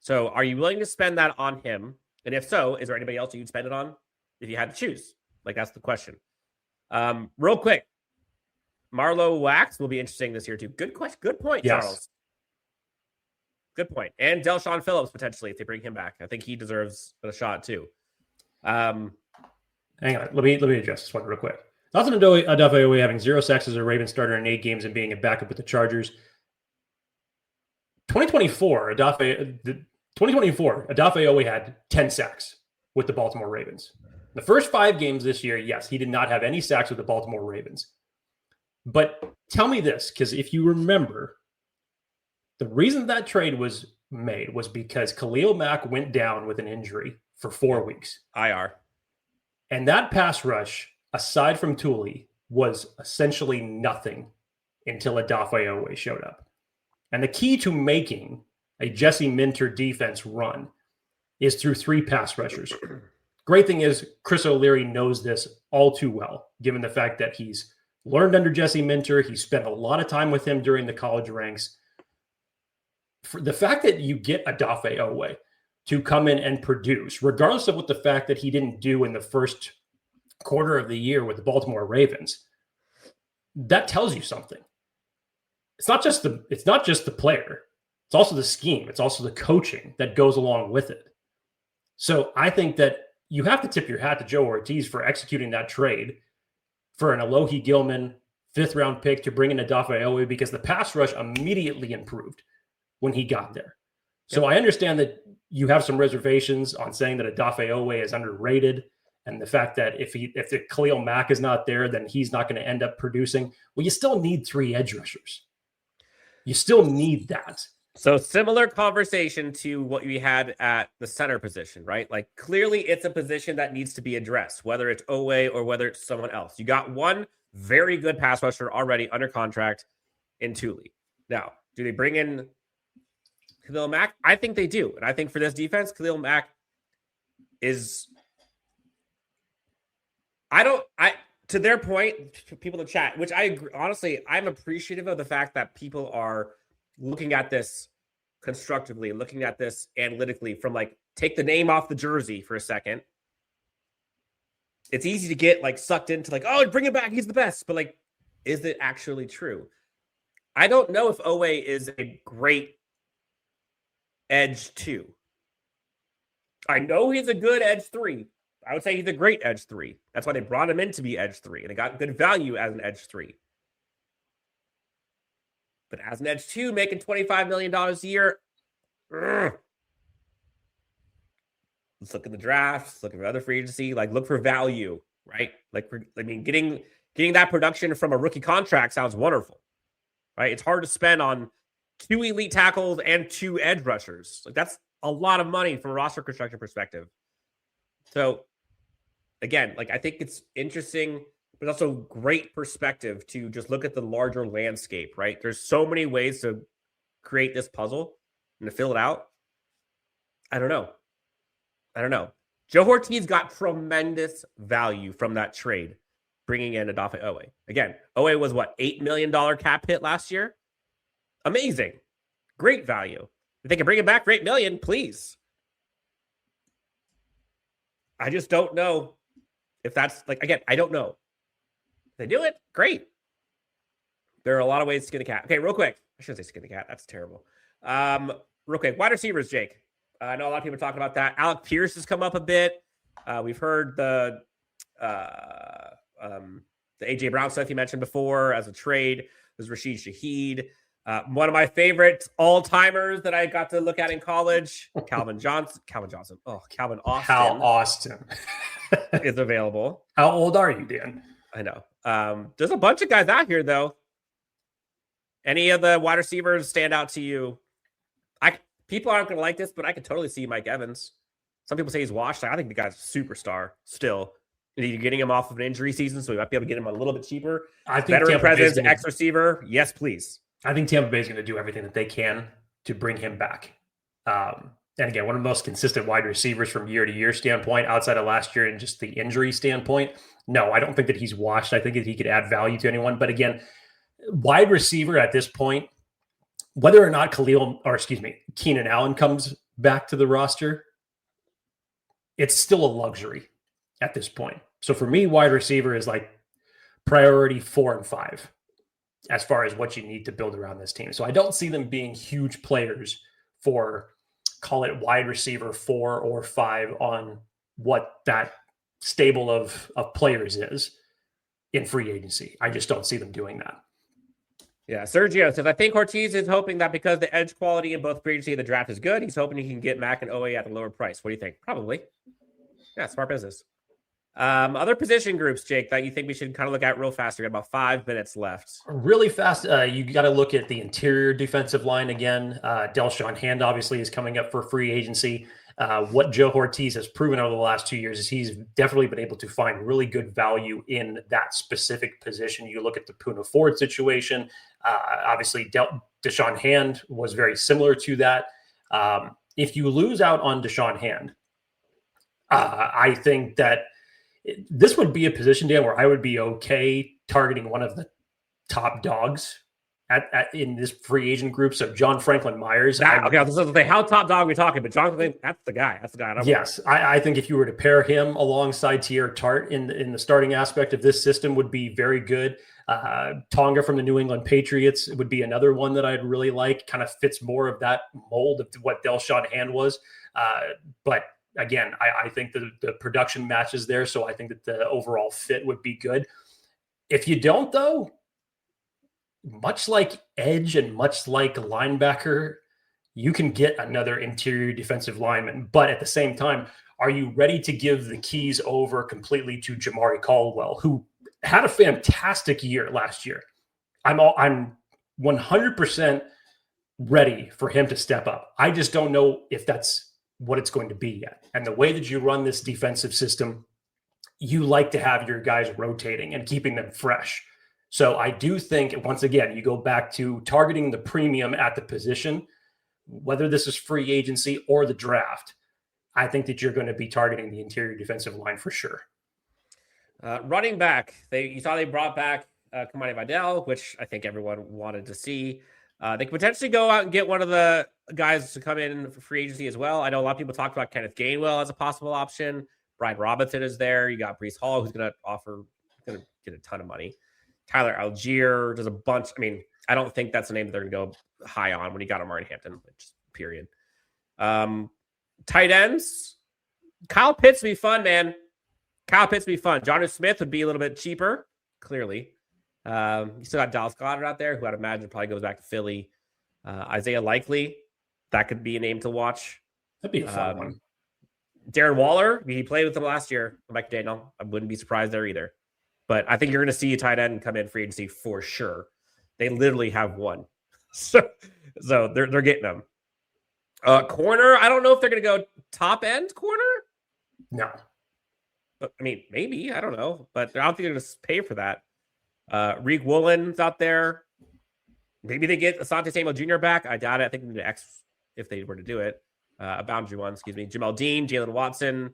So are you willing to spend that on him? And if so, is there anybody else you'd spend it on if you had to choose? Like, that's the question. Real quick, Marlo Wax will be interesting this year too. Good question. Good point,
yes.
Charles. Good point. And Delshon Phillips, potentially, if they bring him back. I think he deserves a shot too.
Hang on. Let me address this one real quick. Nothing to do with Odafe Owe having 0 sacks as a Ravens starter in 8 games and being a backup with the Chargers. 2024, Odafe Owe had 10 sacks with the Baltimore Ravens. The first 5 games this year, yes, he did not have any sacks with the Baltimore Ravens. But tell me this, because if you remember, the reason that trade was made was because Khalil Mack went down with an injury for 4 weeks.
IR.
And that pass rush, aside from Thule, was essentially nothing until Odafe Owe showed up. And the key to making a Jesse Minter defense run is through 3 pass rushers. Great thing is Chris O'Leary knows this all too well, given the fact that he's learned under Jesse Minter. He spent a lot of time with him during the college ranks. For the fact that you get Odafe Owe to come in and produce, regardless of what the fact that he didn't do in the first quarter of the year with the Baltimore Ravens, that tells you something. It's not just the player. It's also the scheme. It's also the coaching that goes along with it. So I think that you have to tip your hat to Joe Hortiz for executing that trade for an Alohi Gilman 5th-round pick to bring in Odafe Owe, because the pass rush immediately improved when he got there. So I understand that you have some reservations on saying that Odafe Owe is underrated, and the fact that if the Khalil Mack is not there, then he's not going to end up producing. Well, you still need 3 edge rushers. You still need that.
So similar conversation to what we had at the center position, right? Like, clearly it's a position that needs to be addressed, whether it's Owe or whether it's someone else. You got one very good pass rusher already under contract in Thule. Now, do they bring in Khalil Mack? I think they do. And I think for this defense, Khalil Mack is... to their point, people in the chat, which I agree, honestly, I'm appreciative of the fact that people are looking at this constructively, looking at this analytically from, like, take the name off the jersey for a second. It's easy to get, like, sucked into, like, oh, bring him back, he's the best. But, like, is it actually true? I don't know if Owe is a great edge 2. I know he's a good edge 3. I would say he's a great edge 3. That's why they brought him in to be edge 3, and they got good value as an edge 3. But as an edge 2, making $25 million a year, let's look at the draft, let's look at other free agency, like, look for value, right? Like, getting that production from a rookie contract sounds wonderful, right? It's hard to spend on 2 elite tackles and 2 edge rushers. Like, that's a lot of money from a roster construction perspective. So, again, like, I think it's interesting, but also great perspective to just look at the larger landscape, right? There's so many ways to create this puzzle and to fill it out. I don't know. Joe Hortiz got tremendous value from that trade, bringing in Odafe Owe. Again, Owe was what, $8 million cap hit last year? Amazing. Great value. If they can bring it back for $8 million, please. I just don't know if that's again, I don't know. If they do it, great. There are a lot of ways to skin a cat. Okay, real quick. I shouldn't say skin the cat. That's terrible. Real quick. Wide receivers, Jake. I know a lot of people are talking about that. Alec Pierce has come up a bit. We've heard the AJ Brown stuff you mentioned before as a trade. There's Rashid Shaheed. One of my favorite all-timers that I got to look at in college, Calvin Austin
Cal Austin
is available.
How old are you, Dan?
I know. There's a bunch of guys out here, though. Any of the wide receivers stand out to you? People aren't going to like this, but I could totally see Mike Evans. Some people say he's washed. I think the guy's a superstar still. You're getting him off of an injury season, so we might be able to get him a little bit cheaper.
I think
veteran presence, X receiver. Yes, please.
I think Tampa Bay is going to do everything that they can to bring him back. And again, one of the most consistent wide receivers from year to year standpoint, outside of last year and just the injury standpoint. No, I don't think that he's washed. I think that he could add value to anyone. But again, wide receiver at this point, whether or not Keenan Allen comes back to the roster, it's still a luxury at this point. So for me, wide receiver is priority 4 and 5 as far as what you need to build around this team. So I don't see them being huge players for, call it wide receiver 4 or 5 on what that stable of players is in free agency. I just don't see them doing that.
Yeah, Sergio says, I think Hortiz is hoping that because the edge quality in both free agency and the draft is good, he's hoping he can get Mack and OA at a lower price. What do you think? Probably. Yeah, smart business. Other position groups, Jake, that you think we should kind of look at real fast. We got about 5 minutes left.
Really fast. You got to look at the interior defensive line again. Delshawn Hand obviously is coming up for free agency. What Joe Hortiz has proven over the last 2 years is he's definitely been able to find really good value in that specific position. You look at the Poona Ford situation. Obviously, Deshaun Hand was very similar to that. If you lose out on Deshaun Hand, I think that this would be a position, Dan, where I would be okay targeting one of the top dogs in this free agent group. So John Franklin Myers.
How top dog are we talking? But John Franklin, that's the guy.
Yes, I think if you were to pair him alongside Tier Tart in the starting aspect of this system would be very good. Tonga from the New England Patriots would be another one that I'd really like. Kind of fits more of that mold of what Delshawn Hand was. But again, I think the production matches there. So I think that the overall fit would be good. If you don't, though, much like edge and much like linebacker, you can get another interior defensive lineman. But at the same time, are you ready to give the keys over completely to Jamari Caldwell, who had a fantastic year last year? I'm 100% ready for him to step up. I just don't know if that's what it's going to be yet. And the way that you run this defensive system, you like to have your guys rotating and keeping them fresh. So I do think, once again, you go back to targeting the premium at the position, whether this is free agency or the draft. I think that you're going to be targeting the interior defensive line for sure.
Running back, you saw they brought back Kamani Vidal, which I think everyone wanted to see. They could potentially go out and get one of the guys to come in for free agency as well. I know a lot of people talked about Kenneth Gainwell as a possible option. Brian Robinson is there. You got Breece Hall, who's going to get a ton of money. Tyler Algier, there's a bunch. I mean, I don't think that's a name that they're going to go high on when you got Amari Hampton, just period. Tight ends, Kyle Pitts would be fun, man. Kyle Pitts would be fun. Jonnu Smith would be a little bit cheaper, clearly. You still got Dallas Goedert out there, who I'd imagine probably goes back to Philly. Isaiah Likely, that could be a name to watch.
That'd be a fun one.
Darren Waller, he played with them last year. Mike Daniel, I wouldn't be surprised there either. But I think you're going to see a tight end come in free agency for sure. They literally have one. So they're getting them. Corner, I don't know if they're going to go top end corner.
No.
But, I mean, maybe. I don't know. But I don't think they're going to pay for that. Reek Woolen's out there. Maybe they get Asante Samuel Jr. back. I doubt it. I think they need to X if they were to do it. A boundary one, excuse me. Jamel Dean, Jalen Watson.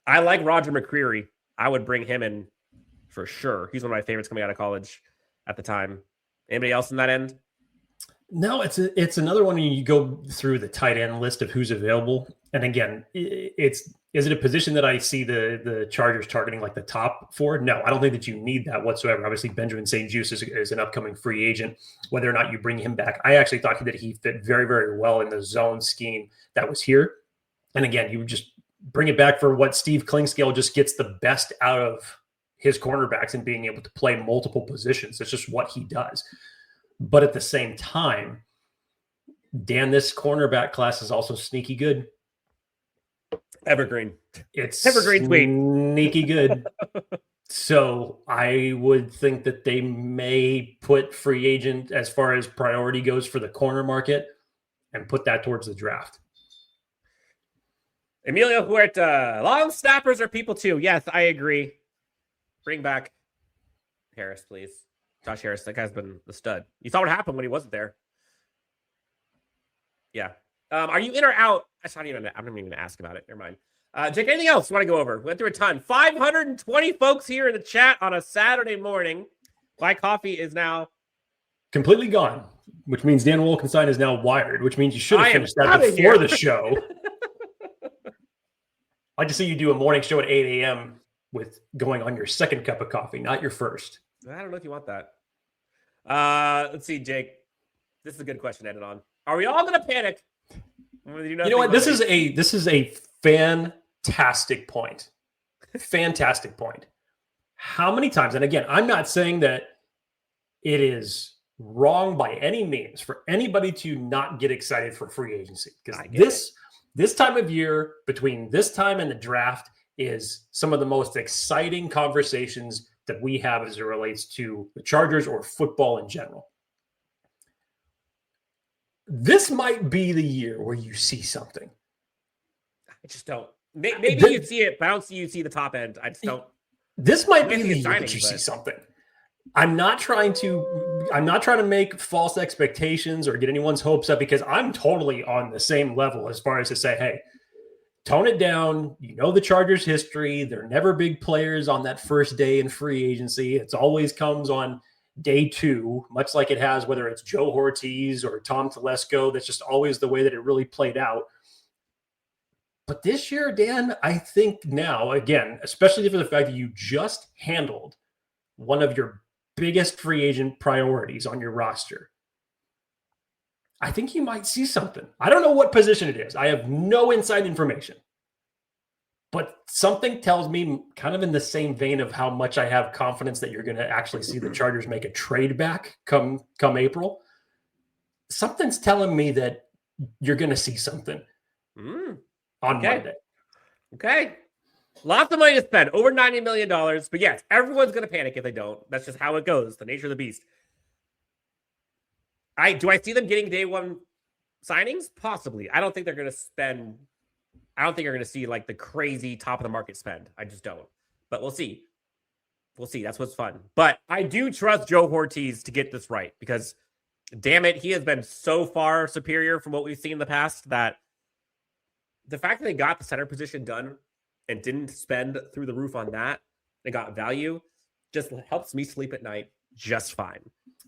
I like Roger McCreary. I would bring him in for sure. He's one of my favorites coming out of college at the time. Anybody else in that end?
No, it's another one. You go through the tight end list of who's available, and again, is it a position that I see the Chargers targeting like the top four? No, I don't think that you need that whatsoever. Obviously, Benjamin St-Juste is an upcoming free agent. Whether or not you bring him back, I actually thought that he fit very, very well in the zone scheme that was here. And again, you would just bring it back for what Steve Klingscale just gets the best out of his cornerbacks and being able to play multiple positions. It's just what he does. But at the same time, Dan, this cornerback class is also sneaky good.
Evergreen.
It's
evergreen tweet.
Sneaky good. So I would think that they may put free agent as far as priority goes for the corner market and put that towards the draft.
Emilio Huerta. Long snappers are people too. Yes, I agree. Bring back Harris, please. Josh Harris, that guy's been the stud. You saw what happened when he wasn't there. Yeah. Are you in or out? I'm not even going to ask about it. Never mind. Jake, anything else you want to go over? We went through a ton. 520 folks here in the chat on a Saturday morning. My coffee is now
completely gone, which means Dan Wolkenstein is now wired, which means you should have finished that before the show. I just see you do a morning show at 8 a.m. with going on your second cup of coffee, not your first.
I don't know if you want that. Let's see, Jake. This is a good question to end it on. Are we all going to panic?
You know what? This is a fantastic point. Fantastic point. How many times? And again, I'm not saying that it is wrong by any means for anybody to not get excited for free agency, because this time of year, between this time and the draft, is some of the most exciting conversations that we have as it relates to the Chargers or football in general. This might be the year where you see something.
I just don't. Maybe you see it bounce. You see the top end. I just don't.
This might be the year that you see something. I'm not trying to make false expectations or get anyone's hopes up, because I'm totally on the same level as far as to say, hey, tone it down. You know the Chargers' history. They're never big players on that first day in free agency. It always comes on day two, much like it has, whether it's Joe Hortiz or Tom Telesco. That's just always the way that it really played out. But this year, Dan, I think now, again, especially for the fact that you just handled one of your biggest free agent priorities on your roster, I think you might see something. I don't know what position it is. I have no inside information. But something tells me, kind of in the same vein of how much I have confidence that you're going to actually see the Chargers make a trade back come April, something's telling me that you're going to see something on Monday.
Okay. Lots of money to spend, over $90 million. But yes, everyone's going to panic if they don't. That's just how it goes, the nature of the beast. Do I see them getting day one signings? Possibly. I don't think they're going to spend. I don't think you're going to see like the crazy top of the market spend. I just don't. But we'll see. We'll see. That's what's fun. But I do trust Joe Hortiz to get this right, because, damn it, he has been so far superior from what we've seen in the past that the fact that they got the center position done and didn't spend through the roof on that, they got value, just helps me sleep at night just fine.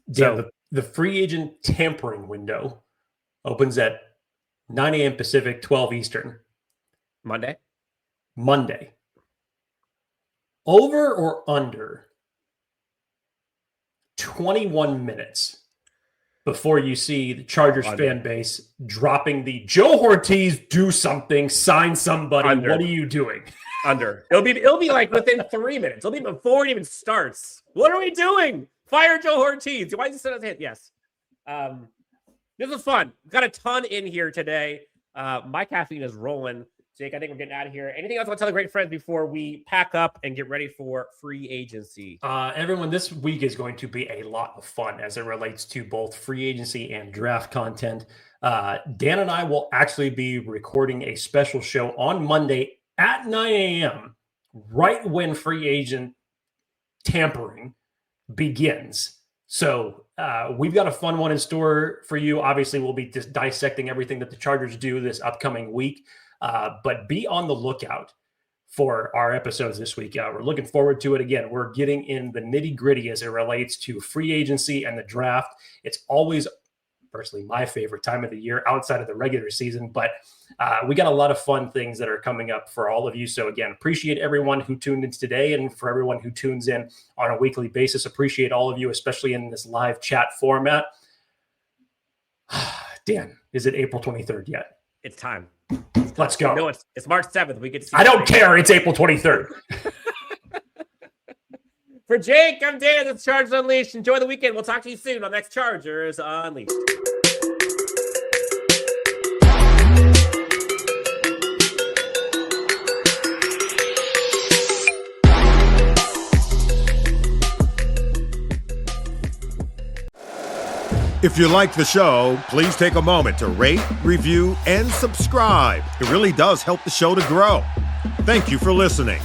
Yeah, so the free agent tampering window opens at 9 a.m. Pacific, 12 Eastern. Monday. Over or under 21 minutes before you see the Chargers fan base dropping the Joe Hortiz, do something, sign somebody. Under. What are you doing?
Under. It'll be like within 3 minutes. It'll be before it even starts. What are we doing? Fire Joe Hortiz. Why is he hit? Yes. This was fun. Got a ton in here today. My caffeine is rolling. Jake, I think we're getting out of here. Anything else I want to tell the great friends before we pack up and get ready for free agency?
Everyone, this week is going to be a lot of fun as it relates to both free agency and draft content. Dan and I will actually be recording a special show on Monday at 9 a.m., right when free agent tampering begins. So we've got a fun one in store for you. Obviously, we'll be just dissecting everything that the Chargers do this upcoming week. But be on the lookout for our episodes this week. We're looking forward to it. Again, we're getting in the nitty gritty as it relates to free agency and the draft. It's always personally my favorite time of the year outside of the regular season. But we got a lot of fun things that are coming up for all of you. So again, appreciate everyone who tuned in today, and for everyone who tunes in on a weekly basis. Appreciate all of you, especially in this live chat format. Dan, is it April 23rd yet?
It's time.
Let's go.
No, it's March 7th. We get to see
I don't care. It's April 23rd.
For Jake, I'm Dan. That's Chargers Unleashed. Enjoy the weekend. We'll talk to you soon on next Chargers Unleashed.
If you like the show, please take a moment to rate, review, and subscribe. It really does help the show to grow. Thank you for listening.